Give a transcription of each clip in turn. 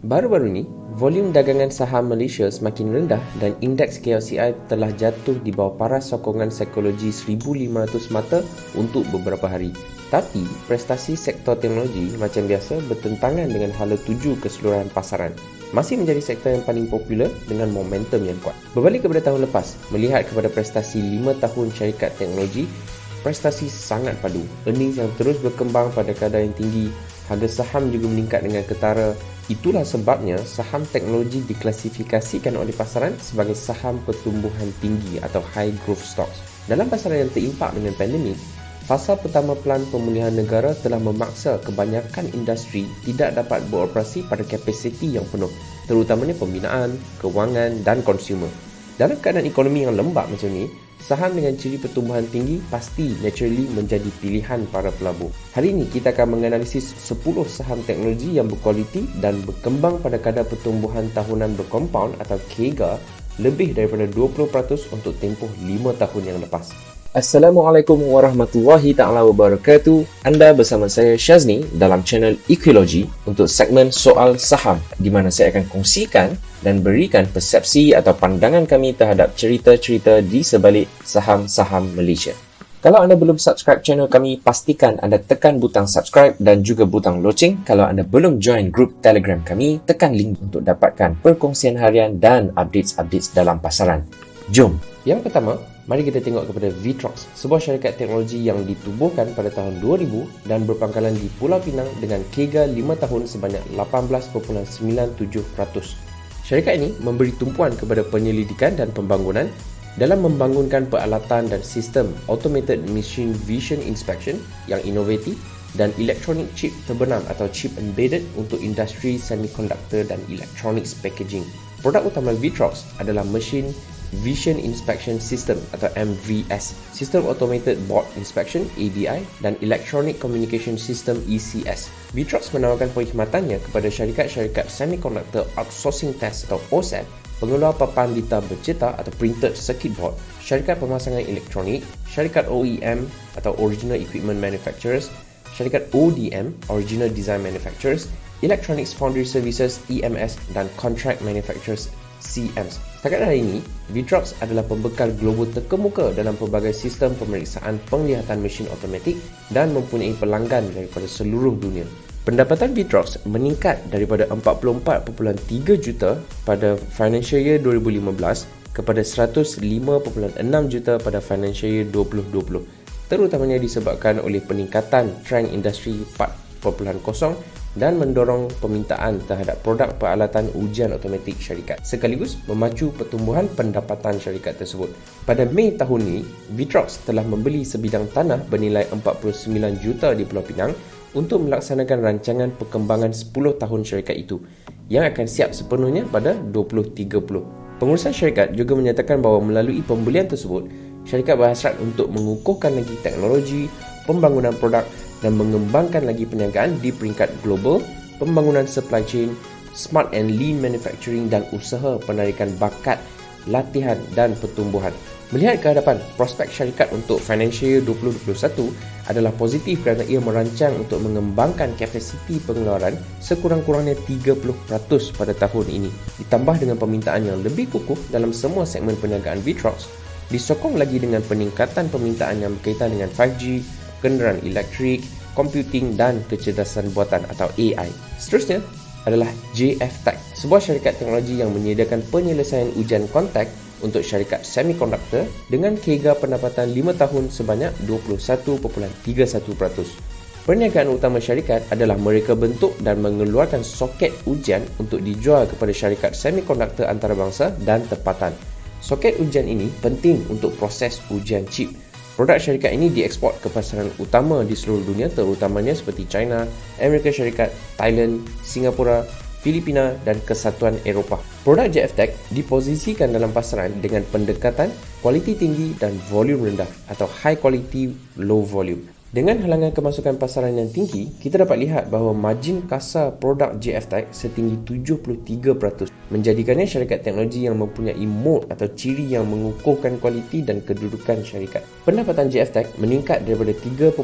Baru-baru ni, volume dagangan saham Malaysia semakin rendah dan indeks KLCI telah jatuh di bawah paras sokongan psikologi 1,500 mata untuk beberapa hari. Tapi, prestasi sektor teknologi macam biasa bertentangan dengan hala tuju keseluruhan pasaran. Masih menjadi sektor yang paling popular dengan momentum yang kuat. Berbalik kepada tahun lepas, melihat kepada prestasi 5 tahun syarikat teknologi, prestasi sangat padu. Earnings yang terus berkembang pada kadar yang tinggi, harga saham juga meningkat dengan ketara. Itulah sebabnya saham teknologi diklasifikasikan oleh pasaran sebagai saham pertumbuhan tinggi atau high growth stocks. Dalam pasaran yang terimpak dengan pandemik, fasa pertama pelan pemulihan negara telah memaksa kebanyakan industri tidak dapat beroperasi pada kapasiti yang penuh, terutamanya pembinaan, kewangan dan konsumer. Dalam keadaan ekonomi yang lembab macam ni, saham dengan ciri pertumbuhan tinggi pasti naturally menjadi pilihan para pelabur. Hari ini kita akan menganalisis 10 saham teknologi yang berkualiti dan berkembang pada kadar pertumbuhan tahunan berkompaun atau CAGR lebih daripada 20% untuk tempoh 5 tahun yang lepas. Assalamualaikum warahmatullahi ta'ala wabarakatuh. Anda bersama saya Syazni dalam channel Equilogy untuk segmen soal saham, di mana saya akan kongsikan dan berikan persepsi atau pandangan kami terhadap cerita-cerita di sebalik saham-saham Malaysia. Kalau anda belum subscribe channel kami, pastikan anda tekan butang subscribe dan juga butang loceng. Kalau anda belum join grup Telegram kami, tekan link untuk dapatkan perkongsian harian dan updates-updates dalam pasaran. Jom! Yang pertama, mari kita tengok kepada Vitrox, sebuah syarikat teknologi yang ditubuhkan pada tahun 2000 dan berpangkalan di Pulau Pinang dengan CAGR 5 tahun sebanyak 18.97%. Syarikat ini memberi tumpuan kepada penyelidikan dan pembangunan dalam membangunkan peralatan dan sistem Automated Machine Vision Inspection yang inovatif dan Electronic Chip Terbenam atau Chip Embedded untuk industri semiconductor dan electronics packaging. Produk utama Vitrox adalah Machine Vision Inspection System atau MVS, System Automated Board Inspection ABI dan Electronic Communication System ECS. Vitrox menawarkan perkhidmatannya kepada syarikat-syarikat Semiconductor Outsourcing Test atau OSAT, pengeluar papan litar bercetak atau Printed Circuit Board, syarikat pemasangan elektronik, syarikat OEM atau Original Equipment Manufacturers, syarikat ODM Original Design Manufacturers, Electronics Foundry Services EMS dan Contract Manufacturers CMs. Setakat hari ini, Vitrox adalah pembekal global terkemuka dalam pelbagai sistem pemeriksaan penglihatan mesin automatik dan mempunyai pelanggan daripada seluruh dunia. Pendapatan Vitrox meningkat daripada 44.3 juta pada financial year 2015 kepada 105.6 juta pada financial year 2020, terutamanya disebabkan oleh peningkatan trend industri 4.0 dan mendorong permintaan terhadap produk peralatan ujian automatik syarikat, sekaligus memacu pertumbuhan pendapatan syarikat tersebut. Pada Mei tahun ini, Vitrox telah membeli sebidang tanah bernilai 49 juta di Pulau Pinang untuk melaksanakan rancangan perkembangan 10 tahun syarikat itu yang akan siap sepenuhnya pada 2030. Pengurusan syarikat juga menyatakan bahawa melalui pembelian tersebut, syarikat berhasrat untuk mengukuhkan lagi teknologi, pembangunan produk dan mengembangkan lagi perniagaan di peringkat global, pembangunan supply chain, smart and lean manufacturing dan usaha penarikan bakat, latihan dan pertumbuhan. Melihat ke hadapan, prospek syarikat untuk financial year 2021 adalah positif kerana ia merancang untuk mengembangkan kapasiti pengeluaran sekurang-kurangnya 30% pada tahun ini. Ditambah dengan permintaan yang lebih kukuh dalam semua segmen perniagaan Vitrox, disokong lagi dengan peningkatan permintaan yang berkaitan dengan 5G, kenderaan elektrik, computing dan kecerdasan buatan atau AI. Seterusnya adalah JF Tech, sebuah syarikat teknologi yang menyediakan penyelesaian ujian kontak untuk syarikat semiconductor dengan CAGR pendapatan 5 tahun sebanyak 21.31%. Perniagaan utama syarikat adalah mereka bentuk dan mengeluarkan soket ujian untuk dijual kepada syarikat semiconductor antarabangsa dan tempatan. Soket ujian ini penting untuk proses ujian chip. Produk syarikat ini dieksport ke pasaran utama di seluruh dunia, terutamanya seperti China, Amerika Syarikat, Thailand, Singapura, Filipina dan Kesatuan Eropah. Produk JF Tech diposisikan dalam pasaran dengan pendekatan kualiti tinggi dan volume rendah atau high quality low volume. Dengan halangan kemasukan pasaran yang tinggi, kita dapat lihat bahawa margin kasar produk GFTech setinggi 73%, menjadikannya syarikat teknologi yang mempunyai moat atau ciri yang mengukuhkan kualiti dan kedudukan syarikat. Pendapatan GFTech meningkat daripada 3.1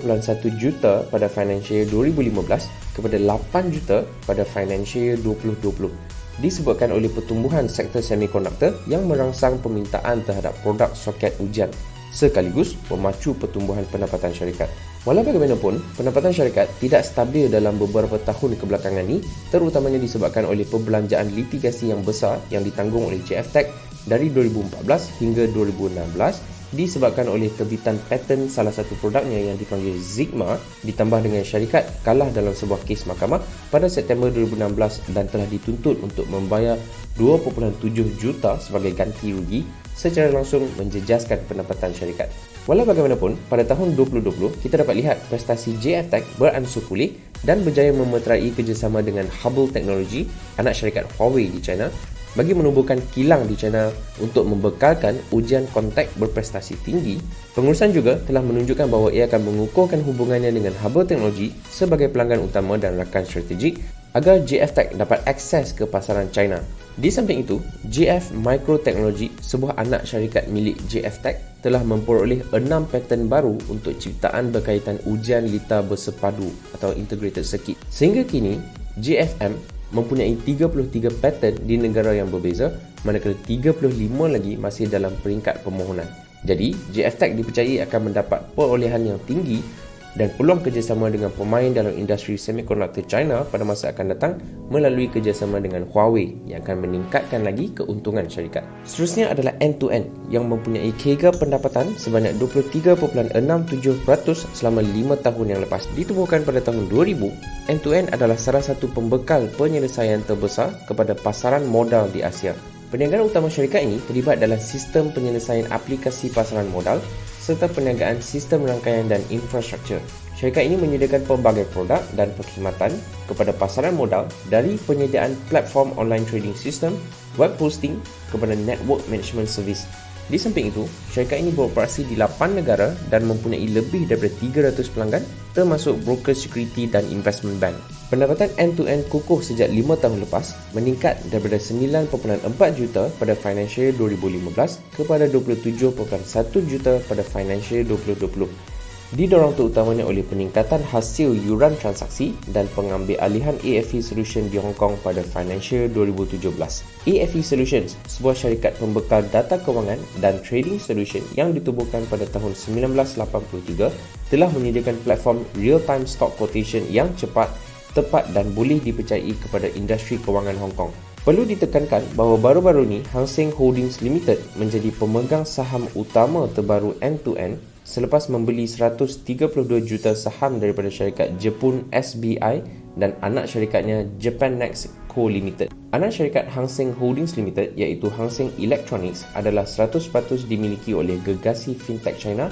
juta pada financial year 2015 kepada 8 juta pada financial year 2020. Disebabkan oleh pertumbuhan sektor semikonduktor yang merangsang permintaan terhadap produk soket ujian, sekaligus memacu pertumbuhan pendapatan syarikat. Walau bagaimanapun, pendapatan syarikat tidak stabil dalam beberapa tahun kebelakangan ini, terutamanya disebabkan oleh perbelanjaan litigasi yang besar yang ditanggung oleh GFTech dari 2014 hingga 2016, disebabkan oleh terbitan paten salah satu produknya yang dipanggil Sigma, ditambah dengan syarikat kalah dalam sebuah kes mahkamah pada September 2016 dan telah dituntut untuk membayar 2.7 juta sebagai ganti rugi, secara langsung menjejaskan pendapatan syarikat. Walau bagaimanapun, pada tahun 2020, kita dapat lihat prestasi GFTech beransur pulih dan berjaya memeterai kerjasama dengan Hubble Technology, anak syarikat Huawei di China, bagi menubuhkan kilang di China untuk membekalkan ujian kontak berprestasi tinggi. Pengurusan juga telah menunjukkan bahawa ia akan mengukuhkan hubungannya dengan Hubble Technology sebagai pelanggan utama dan rakan strategik agar GFTech dapat akses ke pasaran China. Di samping itu, GF Microtechnology, sebuah anak syarikat milik GFTech, telah memperoleh 6 paten baru untuk ciptaan berkaitan ujian litar bersepadu atau integrated circuit. Sehingga kini, GFM mempunyai 33 paten di negara yang berbeza, manakala 35 lagi masih dalam peringkat permohonan. Jadi, GFTech dipercayai akan mendapat perolehan yang tinggi dan peluang kerjasama dengan pemain dalam industri semikonduktor China pada masa akan datang melalui kerjasama dengan Huawei yang akan meningkatkan lagi keuntungan syarikat. Seterusnya adalah end-to-end yang mempunyai CAGR pendapatan sebanyak 23.67% selama 5 tahun yang lepas. Ditubuhkan pada tahun 2000, end-to-end adalah salah satu pembekal penyelesaian terbesar kepada pasaran modal di Asia. Perniagaan utama syarikat ini terlibat dalam sistem penyelesaian aplikasi pasaran modal serta perniagaan sistem rangkaian dan infrastruktur. Syarikat ini menyediakan pelbagai produk dan perkhidmatan kepada pasaran modal, dari penyediaan platform online trading system, web hosting kepada network management service. Di samping itu, syarikat ini beroperasi di 8 negara dan mempunyai lebih daripada 300 pelanggan, termasuk broker security dan investment bank. Pendapatan end-to-end kukuh sejak 5 tahun lepas, meningkat daripada 9.4 juta pada financial year 2015 kepada 27.1 juta pada financial year 2020. Didorong terutamanya oleh peningkatan hasil yuran transaksi dan pengambil alihan AFE Solution di Hong Kong pada financial 2017. AFE Solutions, sebuah syarikat pembekal data kewangan dan trading solution yang ditubuhkan pada tahun 1983, telah menyediakan platform real-time stock quotation yang cepat, tepat dan boleh dipercayai kepada industri kewangan Hong Kong. Perlu ditekankan bahawa baru-baru ini Hang Seng Holdings Limited menjadi pemegang saham utama terbaru end-to-end selepas membeli 132 juta saham daripada syarikat Jepun SBI dan anak syarikatnya Japan Next Co Limited. Anak syarikat Hang Seng Holdings Limited iaitu Hang Seng Electronics adalah 100% dimiliki oleh gegasi fintech China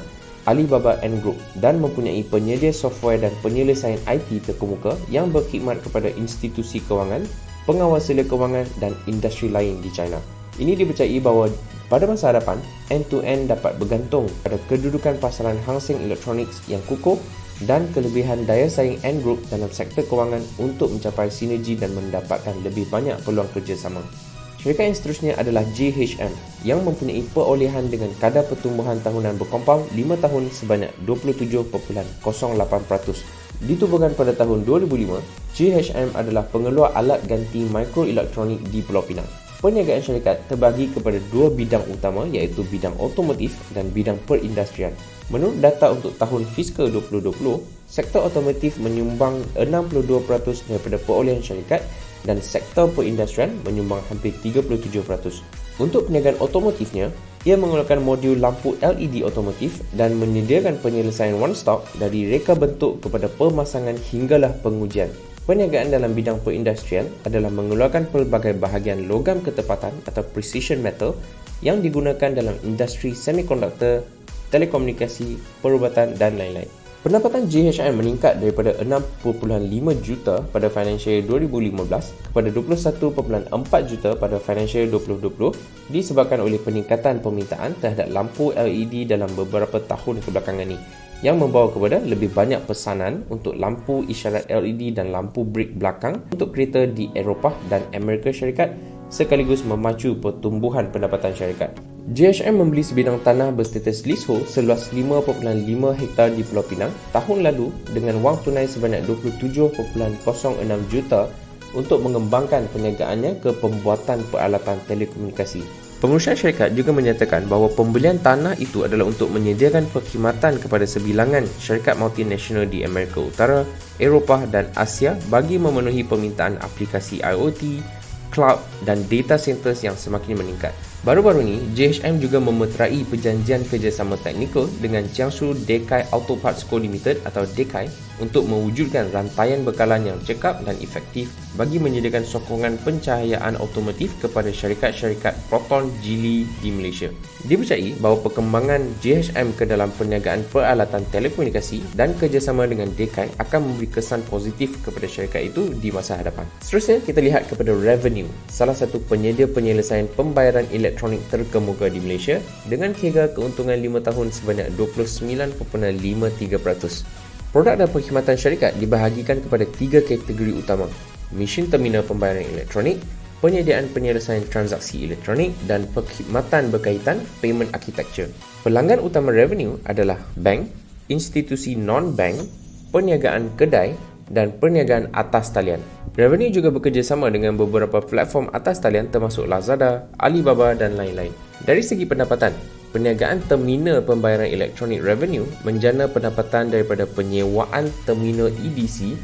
Alibaba Ant Group dan mempunyai penyedia software dan penyelesaian IT terkemuka yang berkhidmat kepada institusi kewangan, pengawasan kewangan dan industri lain di China. Ini dipercayai bahawa pada masa hadapan, end-to-end dapat bergantung pada kedudukan pasaran Hang Seng Electronics yang kukuh dan kelebihan daya saing Ant Group dalam sektor kewangan untuk mencapai sinergi dan mendapatkan lebih banyak peluang kerjasama. Syarikat yang seterusnya adalah JHM yang mempunyai perolehan dengan kadar pertumbuhan tahunan berkompaun 5 tahun sebanyak 27.08%. Ditubuhkan pada tahun 2005, JHM adalah pengeluar alat ganti mikroelektronik di Pulau Pinang. Perniagaan syarikat terbagi kepada dua bidang utama iaitu bidang otomotif dan bidang perindustrian. Menurut data untuk tahun fiskal 2020, sektor otomotif menyumbang 62% daripada perolehan syarikat dan sektor perindustrian menyumbang hampir 37%. Untuk perniagaan otomotifnya, ia mengeluarkan modul lampu LED otomotif dan menyediakan penyelesaian one-stop dari reka bentuk kepada pemasangan hinggalah pengujian. Perniagaan dalam bidang perindustrian adalah mengeluarkan pelbagai bahagian logam ketepatan atau precision metal yang digunakan dalam industri semikonduktor, telekomunikasi, perubatan dan lain-lain. Pendapatan JHM meningkat daripada 6.5 juta pada financial year 2015 kepada 21.4 juta pada financial year 2020 disebabkan oleh peningkatan permintaan terhadap lampu LED dalam beberapa tahun kebelakangan ini. yang membawa kepada lebih banyak pesanan untuk lampu isyarat LED dan lampu brake belakang untuk kereta di Eropah dan Amerika Syarikat, sekaligus memacu pertumbuhan pendapatan syarikat. JHM membeli sebidang tanah berstatus leasehold seluas 5.5 hektar di Pulau Pinang tahun lalu dengan wang tunai sebanyak 27.06 juta untuk mengembangkan perniagaannya ke pembuatan peralatan telekomunikasi. Pengurusan syarikat juga menyatakan bahawa pembelian tanah itu adalah untuk menyediakan perkhidmatan kepada sebilangan syarikat multinasional di Amerika Utara, Eropah dan Asia bagi memenuhi permintaan aplikasi IoT, cloud dan data centers yang semakin meningkat. Baru-baru ini, JHM juga memeterai perjanjian kerjasama teknikal dengan Jiangsu Dekai Auto Parts Co Limited atau Dekai untuk mewujudkan rantaian bekalan yang cekap dan efektif bagi menyediakan sokongan pencahayaan automotif kepada syarikat-syarikat Proton Geely di Malaysia. Dipercayai bahawa perkembangan JHM ke dalam perniagaan peralatan telekomunikasi dan kerjasama dengan Dekai akan memberi kesan positif kepada syarikat itu di masa hadapan. Seterusnya, kita lihat kepada Revenue, salah satu penyedia penyelesaian pembayaran elektronik terkemuka di Malaysia dengan kira keuntungan 5 tahun sebanyak 29.53%. Produk dan perkhidmatan syarikat dibahagikan kepada 3 kategori utama: mesin terminal pembayaran elektronik, penyediaan penyelesaian transaksi elektronik dan perkhidmatan berkaitan payment architecture. Pelanggan utama Revenue adalah bank, institusi non-bank, perniagaan kedai dan perniagaan atas talian. Revenue juga bekerjasama dengan beberapa platform atas talian termasuk Lazada, Alibaba dan lain-lain. Dari segi pendapatan, perniagaan terminal pembayaran elektronik Revenue menjana pendapatan daripada penyewaan terminal EDC,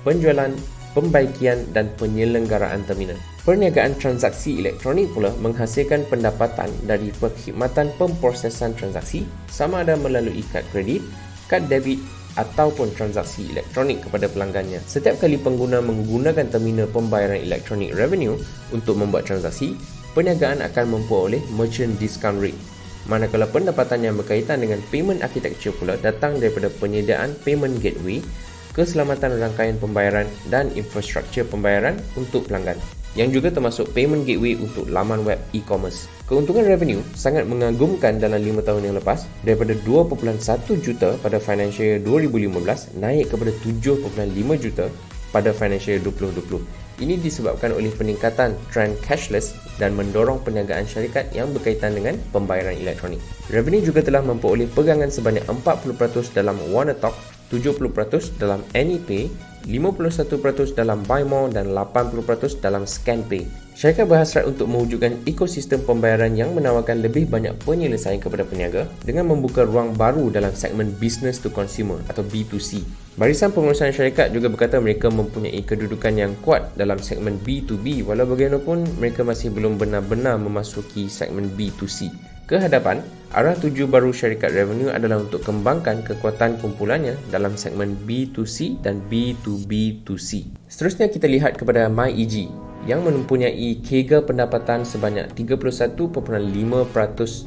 penjualan, pembaikian dan penyelenggaraan terminal. Perniagaan transaksi elektronik pula menghasilkan pendapatan dari perkhidmatan pemprosesan transaksi sama ada melalui kad kredit, kad debit ataupun transaksi elektronik kepada pelanggannya. Setiap kali pengguna menggunakan terminal pembayaran elektronik Revenue untuk membuat transaksi, perniagaan akan memperoleh merchant discount rate. Manakala pendapatan yang berkaitan dengan payment architecture pula datang daripada penyediaan payment gateway, keselamatan rangkaian pembayaran dan infrastruktur pembayaran untuk pelanggan, yang juga termasuk payment gateway untuk laman web e-commerce. Keuntungan Revenue sangat mengagumkan dalam 5 tahun yang lepas, daripada 2.1 juta pada financial year 2015 naik kepada 7.5 juta pada financial year 2020. Ini disebabkan oleh peningkatan trend cashless dan mendorong perniagaan syarikat yang berkaitan dengan pembayaran elektronik. Revenue juga telah memperoleh pegangan sebanyak 40% dalam Warner Talk, 70% dalam AnyPay, 51% dalam Buy More dan 80% dalam ScanPay. Syarikat berhasrat untuk mewujudkan ekosistem pembayaran yang menawarkan lebih banyak penyelesaian kepada peniaga dengan membuka ruang baru dalam segmen business to consumer atau B2C. Barisan Pengurusan Syarikat juga berkata mereka mempunyai kedudukan yang kuat dalam segmen B2B walau bagaimanapun mereka masih belum benar-benar memasuki segmen B2C. Ke hadapan, arah tuju baru syarikat Revenue adalah untuk kembangkan kekuatan kumpulannya dalam segmen B2C dan B2B2C. Seterusnya kita lihat kepada MyEG yang mempunyai CAGR pendapatan sebanyak 31.5%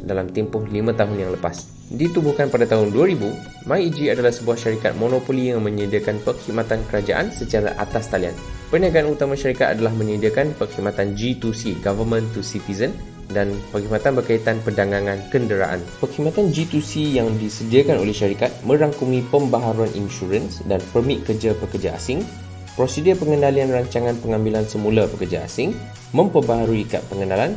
dalam tempoh 5 tahun yang lepas. Ditubuhkan pada tahun 2000, MyEG adalah sebuah syarikat monopoli yang menyediakan perkhidmatan kerajaan secara atas talian. Perniagaan utama syarikat adalah menyediakan perkhidmatan G2C, Government to Citizen, dan perkhidmatan berkaitan perdagangan kenderaan. Perkhidmatan G2C yang disediakan oleh syarikat merangkumi pembaharuan insurans dan permit kerja pekerja asing, prosedur pengendalian rancangan pengambilan semula pekerja asing, memperbaharui kad pengenalan,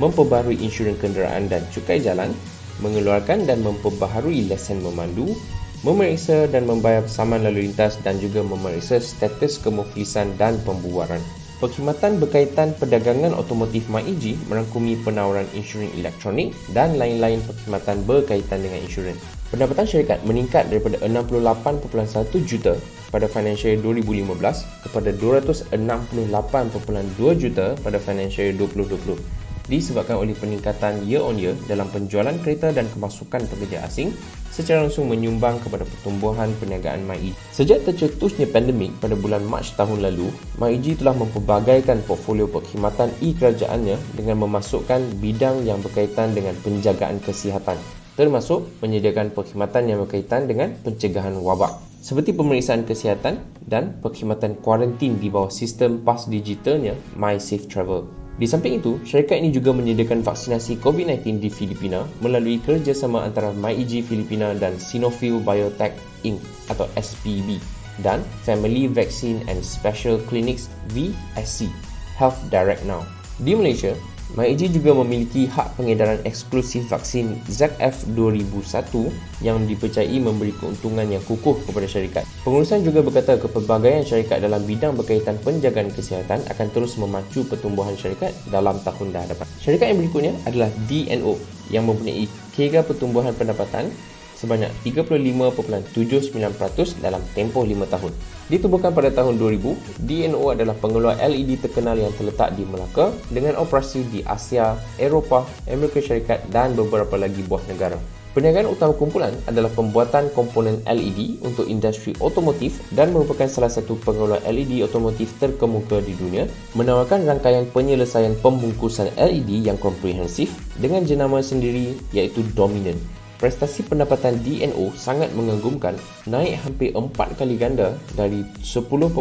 memperbaharui insurans kenderaan dan cukai jalan, mengeluarkan dan memperbaharui lesen memandu, memeriksa dan membayar saman lalu lintas dan juga memeriksa status kemuflisan dan pembubaran. Perkhidmatan berkaitan perdagangan otomotif MyEG merangkumi penawaran insurans elektronik dan lain-lain perkhidmatan berkaitan dengan insurans. Pendapatan syarikat meningkat daripada 68.1 juta pada financial year 2015 kepada 268.2 juta pada financial year 2020. Disebabkan oleh peningkatan year on year dalam penjualan kereta dan kemasukan pekerja asing secara langsung menyumbang kepada pertumbuhan perniagaan MyEG. Sejak tercetusnya pandemik pada bulan Mac tahun lalu, MyEG telah mempelbagaikan portfolio perkhidmatan e-kerajaannya dengan memasukkan bidang yang berkaitan dengan penjagaan kesihatan, termasuk menyediakan perkhidmatan yang berkaitan dengan pencegahan wabak, seperti pemeriksaan kesihatan dan perkhidmatan kuarantin di bawah sistem PAS digitalnya MySafe Travel. Di samping itu, syarikat ini juga menyediakan vaksinasi COVID-19 di Filipina melalui kerjasama antara MyEG Filipina dan Sinopharm Biotech Inc. atau SPB dan Family Vaccine and Special Clinics VSC Health Direct Now. Di Malaysia, MyEG juga memiliki hak pengedaran eksklusif vaksin ZF2001 yang dipercayai memberi keuntungan yang kukuh kepada syarikat. Pengurusan juga berkata kepelbagaian syarikat dalam bidang berkaitan penjagaan kesihatan akan terus memacu pertumbuhan syarikat dalam tahun hadapan. Syarikat yang berikutnya adalah DNO yang mempunyai kira pertumbuhan pendapatan sebanyak 35.79% dalam tempoh 5 tahun. Ditubuhkan pada tahun 2000, DNO adalah pengeluar LED terkenal yang terletak di Melaka dengan operasi di Asia, Eropah, Amerika Syarikat dan beberapa lagi buah negara. Perniagaan utama kumpulan adalah pembuatan komponen LED untuk industri otomotif dan merupakan salah satu pengeluar LED otomotif terkemuka di dunia, menawarkan rangkaian penyelesaian pembungkusan LED yang komprehensif dengan jenama sendiri iaitu Dominant. Prestasi pendapatan DNO sangat mengagumkan, naik hampir 4 kali ganda dari 10.2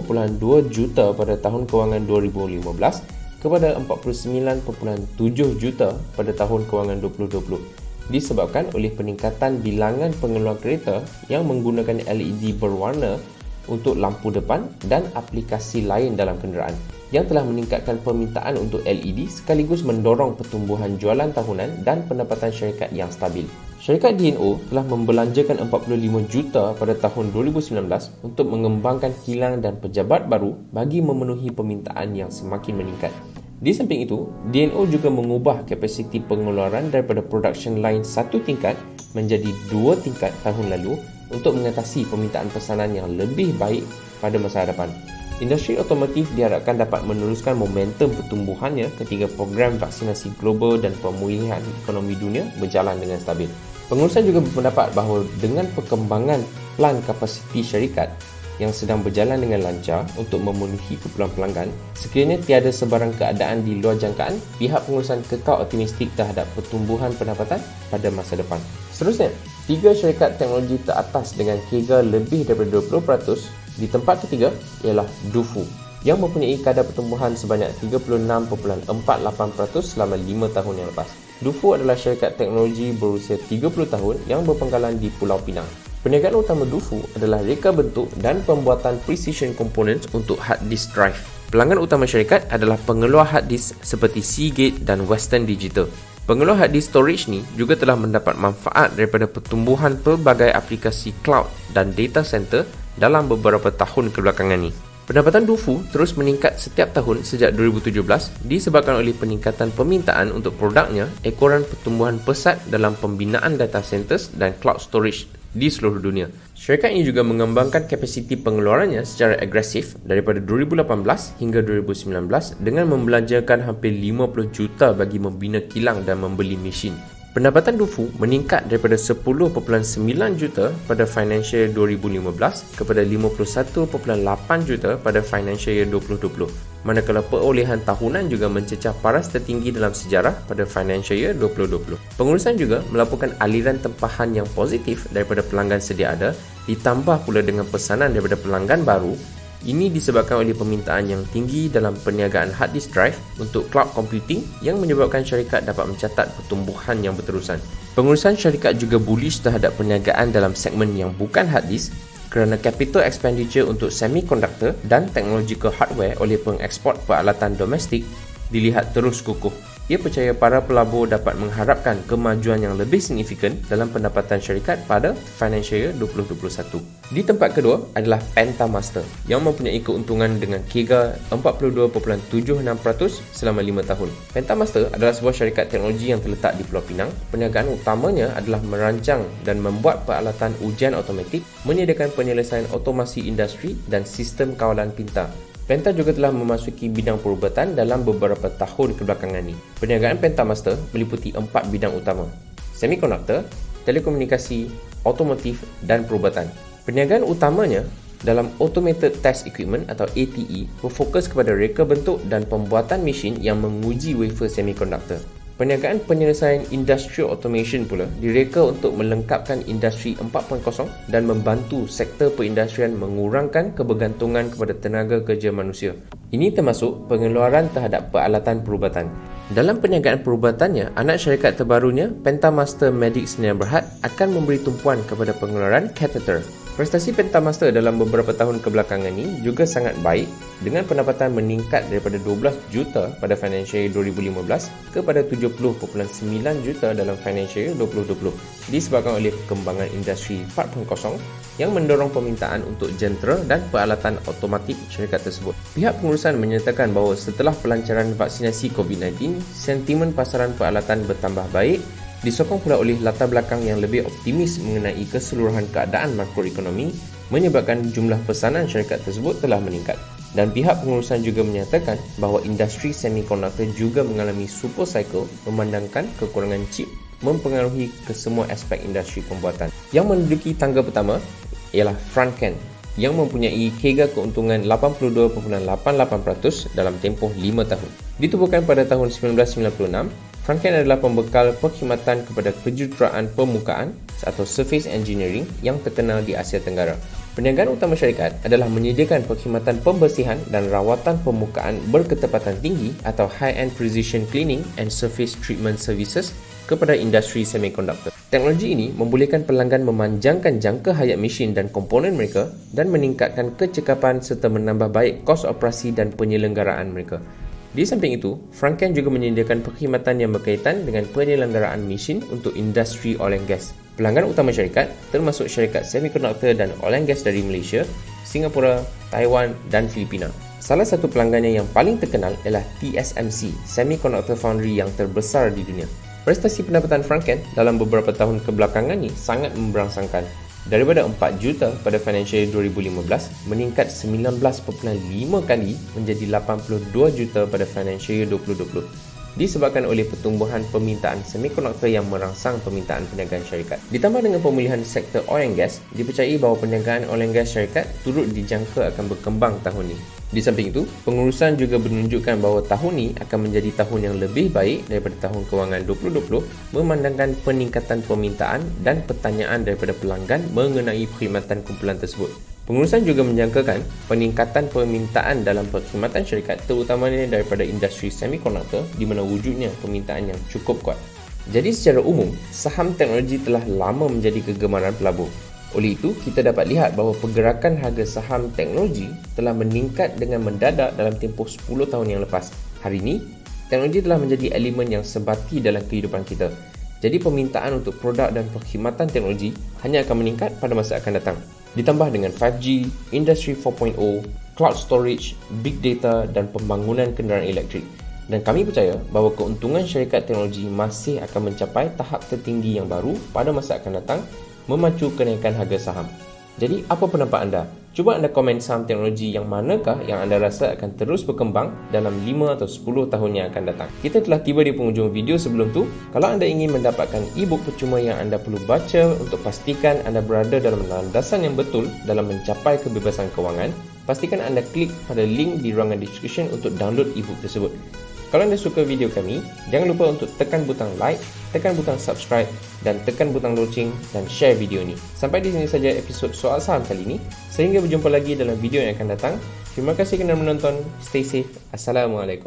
juta pada tahun kewangan 2015 kepada 49.7 juta pada tahun kewangan 2020, disebabkan oleh peningkatan bilangan pengeluar kereta yang menggunakan LED berwarna untuk lampu depan dan aplikasi lain dalam kenderaan, yang telah meningkatkan permintaan untuk LED sekaligus mendorong pertumbuhan jualan tahunan dan pendapatan syarikat yang stabil. Syarikat DNO telah membelanjakan 45 juta pada tahun 2019 untuk mengembangkan kilang dan pejabat baru bagi memenuhi permintaan yang semakin meningkat. Di samping itu, DNO juga mengubah kapasiti pengeluaran daripada production line 1 tingkat menjadi 2 tingkat tahun lalu untuk mengatasi permintaan pesanan yang lebih baik pada masa hadapan. Industri otomotif diharapkan dapat meneruskan momentum pertumbuhannya ketika program vaksinasi global dan pemulihan ekonomi dunia berjalan dengan stabil. Pengurusan juga berpendapat bahawa dengan perkembangan plan kapasiti syarikat yang sedang berjalan dengan lancar untuk memenuhi keperluan pelanggan, sekiranya tiada sebarang keadaan di luar jangkaan, pihak pengurusan kekal optimistik terhadap pertumbuhan pendapatan pada masa depan. Seterusnya, 3 syarikat teknologi teratas dengan kira lebih daripada 20%. Di tempat ketiga ialah Dufu yang mempunyai kadar pertumbuhan sebanyak 36.48% selama 5 tahun yang lepas. Dufu adalah syarikat teknologi berusia 30 tahun yang berpangkalan di Pulau Pinang. Perniagaan utama Dufu adalah reka bentuk dan pembuatan precision components untuk hard disk drive. Pelanggan utama syarikat adalah pengeluar hard disk seperti Seagate dan Western Digital. Pengeluar hard disk storage ni juga telah mendapat manfaat daripada pertumbuhan pelbagai aplikasi cloud dan data center dalam beberapa tahun kebelakangan ni. Pendapatan Dufu terus meningkat setiap tahun sejak 2017 disebabkan oleh peningkatan permintaan untuk produknya, ekoran pertumbuhan pesat dalam pembinaan data centers dan cloud storage di seluruh dunia. Syarikat ini juga mengembangkan kapasiti pengeluarannya secara agresif daripada 2018 hingga 2019 dengan membelanjakan hampir 50 juta bagi membina kilang dan membeli mesin. Pendapatan Dufu meningkat daripada 10.9 juta pada financial year 2015 kepada 51.8 juta pada financial year 2020. Manakala perolehan tahunan juga mencecah paras tertinggi dalam sejarah pada financial year 2020. Pengurusan juga melaporkan aliran tempahan yang positif daripada pelanggan sedia ada, ditambah pula dengan pesanan daripada pelanggan baru. Ini disebabkan oleh permintaan yang tinggi dalam perniagaan hard disk drive untuk cloud computing yang menyebabkan syarikat dapat mencatat pertumbuhan yang berterusan. Pengurusan syarikat juga bullish terhadap perniagaan dalam segmen yang bukan hard disk kerana capital expenditure untuk semiconductor dan technological hardware oleh pengeksport peralatan domestik dilihat terus kukuh. Ia percaya para pelabur dapat mengharapkan kemajuan yang lebih signifikan dalam pendapatan syarikat pada financial year 2021. Di tempat kedua adalah Pentamaster yang mempunyai keuntungan dengan kira 42.76% selama 5 tahun. Pentamaster adalah sebuah syarikat teknologi yang terletak di Pulau Pinang. Perniagaan utamanya adalah merancang dan membuat peralatan ujian automatik, menyediakan penyelesaian otomasi industri dan sistem kawalan pintar. Penta juga telah memasuki bidang perubatan dalam beberapa tahun kebelakangan ini. Perniagaan Pentamaster meliputi 4 bidang utama: semiconductor, telekomunikasi, otomotif dan perubatan. Perniagaan utamanya dalam Automated Test Equipment atau ATE berfokus kepada reka bentuk dan pembuatan mesin yang menguji wafer semiconductor. Perniagaan penyelesaian industrial automation pula direka untuk melengkapkan industri 4.0 dan membantu sektor perindustrian mengurangkan kebergantungan kepada tenaga kerja manusia. Ini termasuk pengeluaran terhadap peralatan perubatan. Dalam perniagaan perubatannya, anak syarikat terbarunya, Pentamaster Medic Sdn Bhd akan memberi tumpuan kepada pengeluaran catheter. Prestasi Pentamaster dalam beberapa tahun kebelakangan ini juga sangat baik dengan pendapatan meningkat daripada 12 juta pada financial year 2015 kepada 70.9 juta dalam financial year 2020 disebabkan oleh perkembangan industri 4.0 yang mendorong permintaan untuk jentera dan peralatan automatik syarikat tersebut. Pihak pengurusan menyatakan bahawa setelah pelancaran vaksinasi COVID-19, sentimen pasaran peralatan bertambah baik disokong pula oleh latar belakang yang lebih optimis mengenai keseluruhan keadaan makroekonomi menyebabkan jumlah pesanan syarikat tersebut telah meningkat. Dan pihak pengurusan juga menyatakan bahawa industri semikonduktor juga mengalami super cycle memandangkan kekurangan chip mempengaruhi kesemua aspek industri pembuatan. Yang menduduki tangga pertama ialah Franken yang mempunyai CAGR keuntungan 82.88% dalam tempoh 5 tahun. Ditubuhkan pada tahun 1996, Franken adalah pembekal perkhidmatan kepada kejuruteraan permukaan atau surface engineering yang terkenal di Asia Tenggara. Perniagaan utama syarikat adalah menyediakan perkhidmatan pembersihan dan rawatan permukaan berketepatan tinggi atau high-end precision cleaning and surface treatment services kepada industri semikonduktor. Teknologi ini membolehkan pelanggan memanjangkan jangka hayat mesin dan komponen mereka dan meningkatkan kecekapan serta menambah baik kos operasi dan penyelenggaraan mereka. Di samping itu, Franken juga menyediakan perkhidmatan yang berkaitan dengan penyelenggaraan mesin untuk industri oil and gas. Pelanggan utama syarikat termasuk syarikat semikonduktor dan oil and gas dari Malaysia, Singapura, Taiwan dan Filipina. Salah satu pelanggannya yang paling terkenal ialah TSMC, semiconductor foundry yang terbesar di dunia. Prestasi pendapatan Franken dalam beberapa tahun kebelakangan ini sangat memberangsangkan. Daripada 4 juta pada financial year 2015 meningkat 19.5 kali menjadi 82 juta pada financial year 2020 disebabkan oleh pertumbuhan permintaan semikonduktor yang merangsang permintaan perniagaan syarikat. Ditambah dengan pemulihan sektor oil and gas, dipercayai bahawa perniagaan oil and gas syarikat turut dijangka akan berkembang tahun ini. Di samping itu, pengurusan juga menunjukkan bahawa tahun ini akan menjadi tahun yang lebih baik daripada tahun kewangan 2020 memandangkan peningkatan permintaan dan pertanyaan daripada pelanggan mengenai perkhidmatan kumpulan tersebut. Pengurusan juga menjangkakan peningkatan permintaan dalam perkhidmatan syarikat terutamanya daripada industri semikonduktor di mana wujudnya permintaan yang cukup kuat. Jadi secara umum, saham teknologi telah lama menjadi kegemaran pelabur. Oleh itu, kita dapat lihat bahawa pergerakan harga saham teknologi telah meningkat dengan mendadak dalam tempoh 10 tahun yang lepas. Hari ini, teknologi telah menjadi elemen yang sebati dalam kehidupan kita. Jadi permintaan untuk produk dan perkhidmatan teknologi hanya akan meningkat pada masa akan datang. Ditambah dengan 5G, Industri 4.0, cloud storage, big data dan pembangunan kenderaan elektrik. Dan kami percaya bahawa keuntungan syarikat teknologi masih akan mencapai tahap tertinggi yang baru pada masa akan datang memacu kenaikan harga saham. Jadi, apa pendapat anda? Cuba anda komen saham teknologi yang manakah yang anda rasa akan terus berkembang dalam 5 atau 10 tahun yang akan datang. Kita telah tiba di penghujung video sebelum tu. Kalau anda ingin mendapatkan e-book percuma yang anda perlu baca untuk pastikan anda berada dalam landasan yang betul dalam mencapai kebebasan kewangan, pastikan anda klik pada link di ruangan description untuk download e-book tersebut. Kalau anda suka video kami, jangan lupa untuk tekan butang like, tekan butang subscribe dan tekan butang loceng dan share video ini. Sampai di sini saja episod Soal Saham kali ini. Sehingga berjumpa lagi dalam video yang akan datang. Terima kasih kerana menonton. Stay safe. Assalamualaikum.